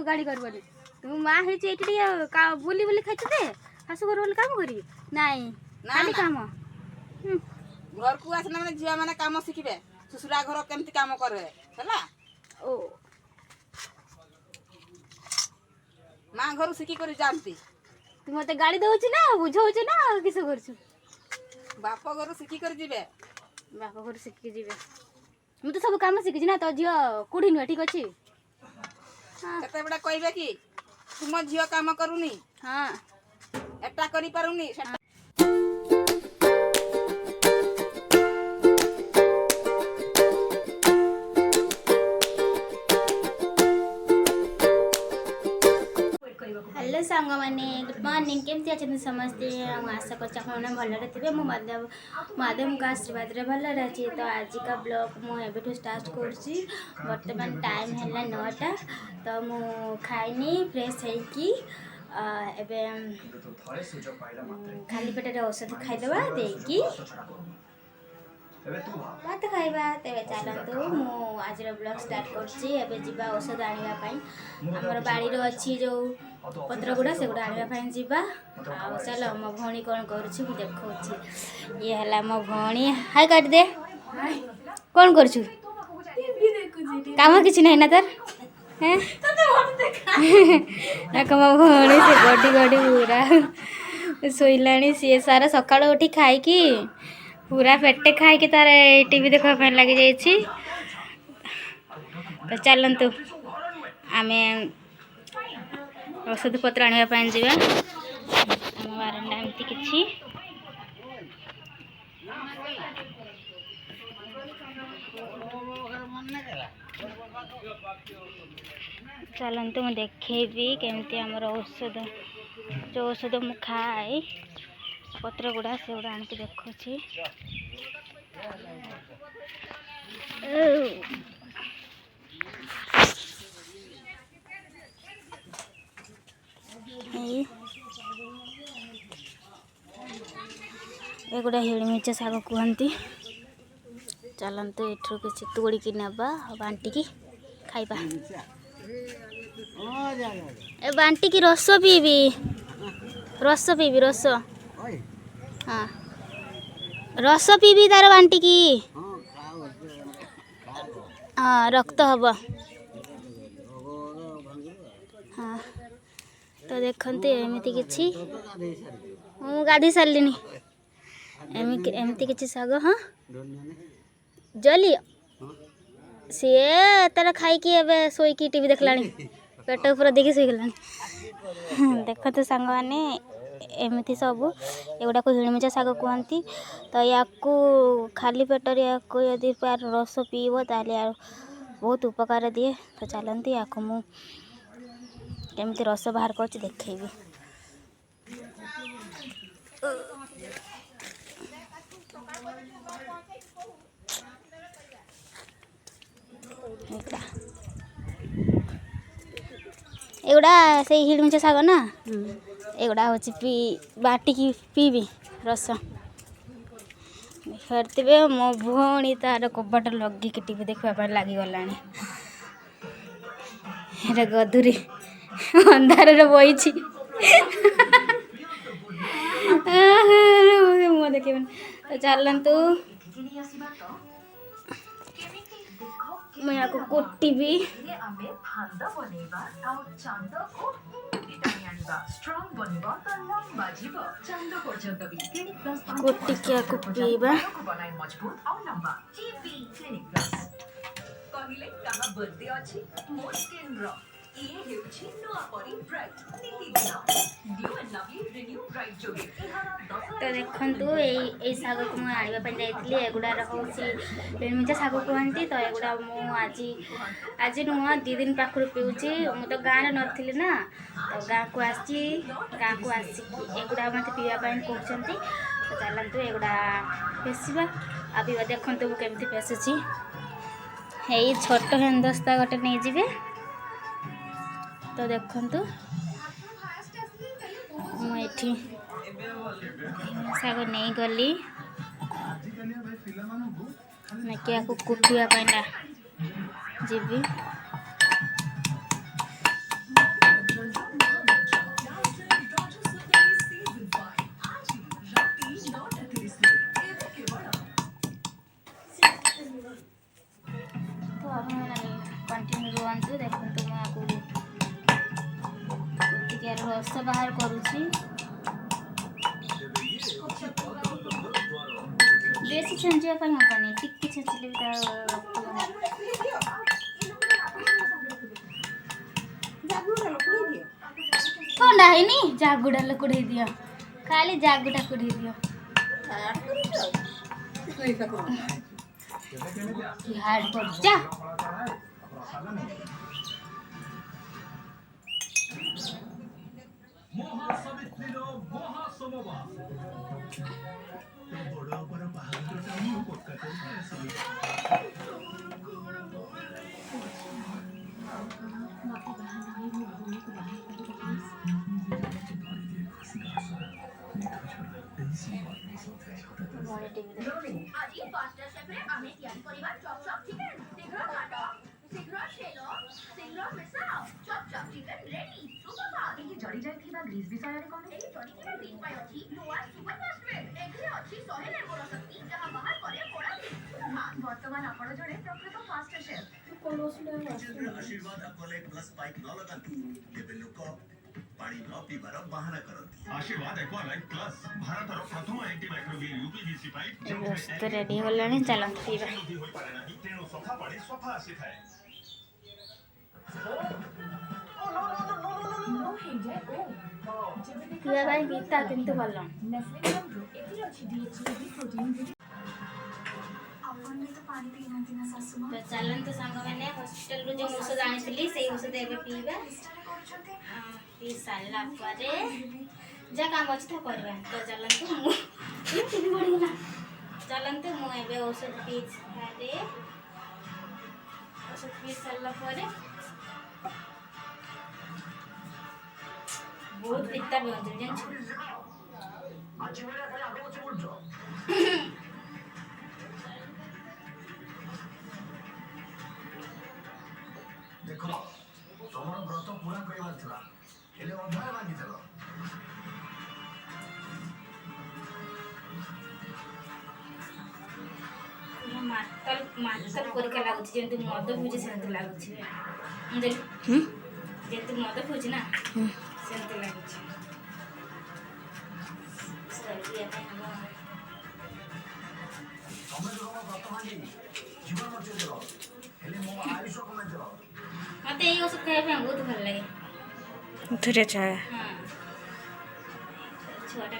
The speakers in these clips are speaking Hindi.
तू गाड़ी करबनी तू माँ है बुली बुली खाई दे शाशु घर बोले काम करी नाई खाली काम घर को आसना माने झिया माने काम शिखिबे ससुरा घर केमती काम करे हला ओ माँ घर शिखी कर जानती तू मते गाड़ी दउछ ना बुझौछ ना किस करछु बाप घर शिखी कर जिबे बाप घर शिखी जिबे मु तो सब काम शिखी ना तो झियो कुड़ी न ठीक अछि कते बड़ा कहबे कि तुम झियो काम करूनी हां एटा करी पारुनी हेलो सांग मैंने गुड मॉर्निंग केमती अच्छे समस्ते आशा कर भलरे थे महादेव का आशीर्वाद रे भलरे अच्छे तो आज का ब्लॉग मुझे स्टार्ट कर बर्तमान टाइम है 9टा तो मु खाइनी फ्रेश होगी खाली पेटे औषध खाईदे देकी भात खाइबा तेरे चलतु आज ब्लॉग स्टार्ट कर औषध आने आमर बाड़ी अच्छी जो पत्र गुड़ा से गुड़ा आने जावा चल मो भौणी कौन कर देखा ये है मो भौणी हाय काट दे कौन कर काम किसी नहीं ना तर मो भौणी से गड़ी गड़ी पूरा शोला सी सारा सका उठी खाई पूरा पेटे खाई तार टीवी देखा लगी जाइए तो चलतु आम औषध पत्र आने जावा आम बारंडा एमती किछि चलतु मुझे देखेबी केमती आमर औषध जो औषध मु खाए पत्र गुड़ा से गुड़ा आनिक देखुची एगुड़ा हिड़मिचा शाग कहती चलतु एठू किसी तोड़िकी नवा बांटिकी खाइबा ए बांटिकी रस पीबी रस हाँ रस पीबी तार बांटिकी हाँ रक्त हम हाँ तो देखते एमती किछि मु गाधी सारे एमती किछि शाग हाँ जली सी तार खाई शोकी टीवी देखला पेट ऊपर देखी शोगला देखते सांग मैंने एमती सब एगुड़ा को हिड़मिचा शाग कहती तो या खाली पेटर या यदि यार रस पीब ताल यार बहुत उपकार दिए तो चलती या मु केमती रस बाहर कर देखेबी एगुड़ा से हिड़मिचा शाग ना एगुड़ा हूँ पी बाटिकी पीबी रस फेरते मो भौणी तार कबाट लगिक टीवी देखा लगिगला गदुरी अंधार बही मो देखे तो चलतु मैं कोटिबी कोटिकिया को पीबा तो देखु यही शाग को मुझे आने एगुड़ा हूँ हिड़मिचा शाग कहती तो एगुड़ा मुझे आज नुह 2 दिन पाखर पीऊँच मु तो गाँव नी ना तो गाँव को आसिक एगुड़ा मत पीवाई कहते तो चलतु एगुड़ा पेशा आ पीवा देखु मुझे केमती पेशुची यही छोट हेन्दस्ता गोटे नहीं जीवे तो देखु मुझे शाग नहीं गली क्या कुटिया जी ରସ ବାହାର କରୁଛି। ବେଶୀ ଛେଞ୍ଚିବା ପାଇଁ ହବନି, ଟିକେ ଛେଞ୍ଚିଲେ ବି ତା ରକ୍ତ ବାହାରିବ। ଥଣ୍ଡା ହେଇନି, ଜାଗୁଟା କୁଢେଇ ଦିଅ, ଖାଲି ଜାଗୁଟା କୁଢେଇ ଦିଅ। ହାର୍ଡ କରୁଛ। ରୋଷେଇ ରେଡି ହେଲାଣି, ଚାଲନ୍ତୁ ପିଇବା। ପିଇବା ପାଇଁ ପିତା କିନ୍ତୁ ଭଲ। ତ ଚାଲନ୍ତୁ ସାଙ୍ଗମାନେ, ହସ୍ପିଟାଲରୁ ଯେଉଁ ଔଷଧ ଆଣିଥିଲି ସେଇ ଔଷଧ ଏବେ ପିଇବା। ପିଇ ସାରିଲା ପରେ ଯାହା କାମ ଅଛି ତାହା କରିବା। ତ ଚାଲନ୍ତୁ, ମୁଁ ଏବେ ଔଷଧ ପିଇ ସାରେ। ଔଷଧ ପିଇ ସାରିଲା ପରେ ବହୁତ ପିତା ବି ହେଉଛି ଜାଣିଛୁ। ଦେଖ ତମର ବ୍ରତ ପୁରା କରିବାର ଥିଲା, ହେଲେ ଅଧାରେ ଭାଙ୍ଗିଦେଲ। ମାତଲ ପରିକା ଲାଗୁଛି, ଯେମିତି ମଦ ପିଉଛି ସେମିତି ଲାଗୁଛି। ଯେମିତି ମଦ ପିଉଛି ନା ସେମିତି ଲାଗୁଛି। ତମେ ଯୋଉ ବ୍ରତ ଭାଙ୍ଗି ଜୀବନ ବଞ୍ଚେଇଦେଲ, ହେଲେ ମୋ ଆୟୁଷ କମେଇଦେଲ। ମତେ ଏଇ ଔଷଧ ଖାଇବା ପାଇଁ ବହୁତ ଭଲ ଲାଗେ। ଧୀରେ ଛାୟା ଛୁଆଟା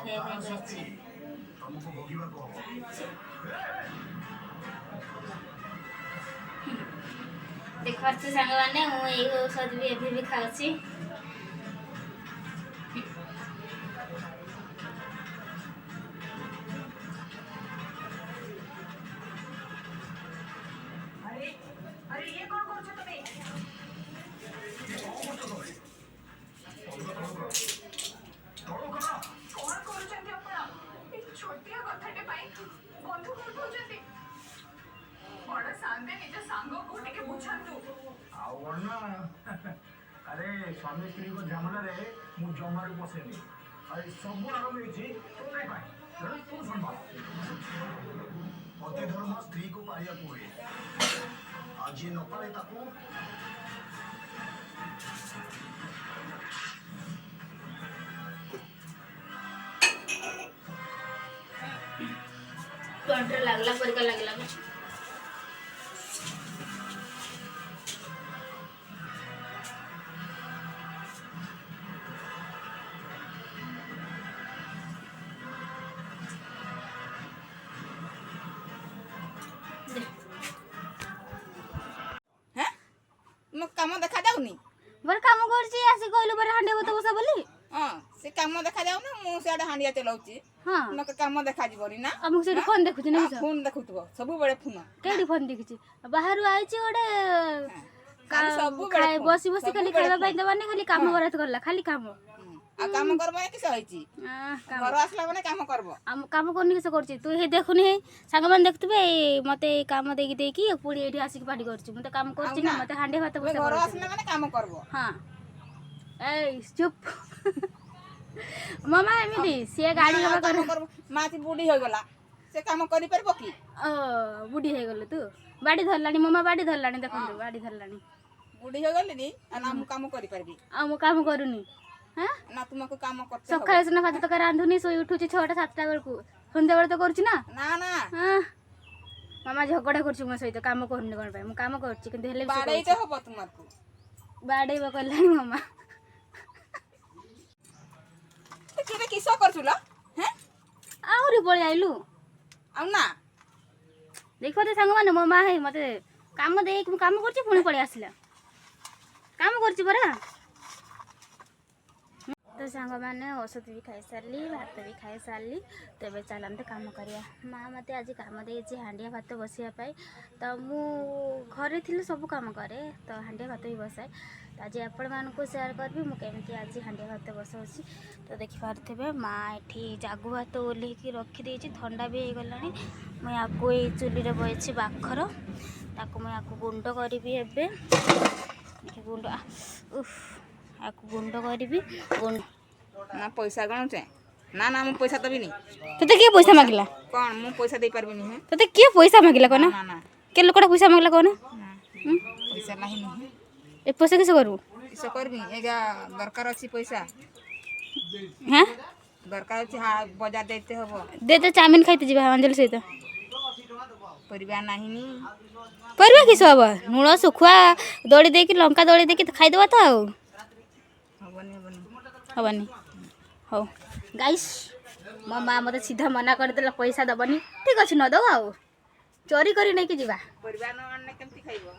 ଖାଇବା ପାଇଁ କହିଛି। ତମକୁ ଭୋଗିବାକୁ ହବ। ଦେଖନ୍ତୁ ସାଙ୍ଗମାନେ, ମୁଁ ଏଇ ଔଷଧ ବି ଏବେ ବି ଖାଉଛି। ଆରେ ସ୍ୱାମୀ ସ୍ତ୍ରୀଙ୍କ ଝାମେଲାରେ ମୁଁ ଜମାରୁ ବସେନି। ଆରେ ସବୁ ଆରମ୍ଭ ହେଇଛି ତୋ ପାଇଁ, ତେଣୁ ତୁ ସମ୍ଭାଳ। ପତି ଧର୍ମ ସ୍ତ୍ରୀକୁ ପାରିବାକୁ ହୁଏ, ଆଉ ଯିଏ ନ ପାରେ ତାକୁ ତଣ୍ଟିରେ ଲାଗିଲା ପରିକା ଲାଗିଲା। ମୋ କାମ ଦେଖାଯାଉନି। ମୋର କାମ କରୁଛି, ଆସି କହିଲୁ ପରେ ହାଣ୍ଡି ବତ ବସା ବୋଲି। ହଁ, ସେ କାମ ଦେଖାଯାଉନି, ମୁଁ ସିଆଡେ ହାଣ୍ଡିଆ ଚଲାଉଛି। ହଁ, ମତେ କାମ ଦେଖାଯିବନି ନା। ଆମକୁ ସେଠି ଫୋନ ଦେଖୁଛି ନା। ଫୋନ ଦେଖୁଥିବ ସବୁବେଳେ। ଫୋନ କେଉଁଠି ଫୋନ ଦେଖିଛି? ବାହାରୁ ଆଇଛି ଗୋଟେ ସବୁବେଳେ ବସି ବସି ଖାଲି ଖାଇବା ପାଇଁ ଦେବାନି, ଖାଲି କାମ ବରାଦ କଲା, ଖାଲି କାମ। ଆଉ କାମ କରବ କିସ ହେଇଛି? ଘର ଆସିଲା ମାନେ କାମ କରବ। କାମ କରୁନି କିସ କରୁଛି? ତୁ ହେଇ ଦେଖୁନି, ସାଙ୍ଗମାନେ ଦେଖୁଥିବେ ମତେ ଏଇ କାମ ଦେଇକି ପୁଣି ଏଇଠି ଆସିକି ପାଟି କରୁଛି। ମୁଁ ତ କାମ କରୁଛି ନା, ମତେ ହାଣ୍ଡି ଭାତ ବସା ଘର ଆସିଲା ମାନେ କାମ କରବ। ହଁ, ଏଇ ଚୁପ୍। ମାମା ଏମିତି ସିଏ ଗାଡ଼ି ହବା କାମ କରବ। ମାଟି ବୁଢୀ ହେଇଗଲା, ସେ କାମ କରିପାରିବ କି? ବୁଢୀ ହେଇଗଲୁ ତୁ? ବାଡ଼ି ଧରିଲାଣି ମାମା, ବାଡ଼ି ଧରିଲାଣି, ଦେଖନ୍ତୁ ବାଡ଼ି ଧରିଲାଣି। ବୁଢୀ ହେଇଗଲିଣି, ଆଉ ମୁଁ କାମ କରିପାରିବି? ଆଉ ମୁଁ କାମ କରୁନି। हाँ ना तुमको काम करते हो सकाଳେ सिना ଭାତ ତରକାରୀ ରାନ୍ଧୁନି ଶୋଇ ଉଠୁଛି 6ଟା 7ଟା ବେଳକୁ ସନ୍ଧ୍ୟାବେଳେ ତ କରୁଛି ନା ना ना ହଁ ମାମା ଝଗଡ଼ା କରୁଛି ମୋ ସହିତ କାମ କରୁନି କ'ଣ ପାଇଁ ମୁଁ କାମ କରୁଛି କିନ୍ତୁ ହେଲେ ବି ସେ बाड़े तो हबो तुमको ବାଡ଼େଇବା କଲାଣି ମାମା केबे किसो करछुलो हैं ଆହୁରି ପଳେଇ ଆଇଲୁ आउ ना ଦେଖ ତ ସାଙ୍ଗମାନେ ମୋ ମା ହେଇ ମୋତେ କାମ ଦେଇକି ମୁଁ କାମ କରୁଛି ପୁଣି ପଳେଇ ଆସିଲା କାମ କରୁଛି ପରା ତ ସାଙ୍ଗମାନେ ଔଷଧ ବି ଖାଇସାରିଲି ଭାତ ବି ଖାଇସାରିଲି ତ ଏବେ ଚାଲନ୍ତୁ କାମ କରିବା ମା ମୋତେ ଆଜି କାମ ଦେଇଛି ହାଣ୍ଡିଆ ଭାତ ବସିବା ପାଇଁ ତ ମୁଁ ଘରେ ଥିଲେ ସବୁ କାମ କରେ ତ ହାଣ୍ଡିଆ ଭାତ ବି ବସାଏ ତ ଆଜି ଆପଣମାନଙ୍କୁ ସେୟାର କରିବି ମୁଁ କେମିତି ଆଜି ହାଣ୍ଡିଆ ଭାତ ବସାଉଛି ତ ଦେଖିପାରୁଥିବେ ମା ଏଠି ଜାଗୁ ଭାତ ଓହ୍ଲେଇକି ରଖିଦେଇଛି ଥଣ୍ଡା ବି ହେଇଗଲାଣି ମୁଁ ୟାକୁ ଏଇ ଚୁଲିରେ ବଇଛି ବାଖର ତାକୁ ମୁଁ ୟାକୁ ଗୁଣ୍ଡ କରିବି ଏବେ ଗୁଣ୍ଡ ୟାକୁ ଗୁଣ୍ଡ କରିବି ना पैसा गणुचे ना ना मु पैसा देबी नी तोते किए पैसा मागिला कौन मु पैसा दे पारबी नी तोते किए पैसा मागिला कोना ना ना के लोकटा पैसा मागिला कोना पैसा नाही नी ए पैसा किस करू किसो करबी एगा दरकार अछि पैसा हां दरकार अछि हा बजार देते हबो दे दे चाउमिन खाइते जिबा अंजलि सहित परिबा नाही नी परवा किस हबो नुण सुखुआ दळी देकी लंका दळी देकी खाइ देबा त आउ हबनी हबनी हबनी हो गाइस मो माँ मत सीधा मना कर देला पैसा दबनी ठीक अछि न दो आउ चोरी करी नहीं कि जीवा परिबा न आने केमती खाइबो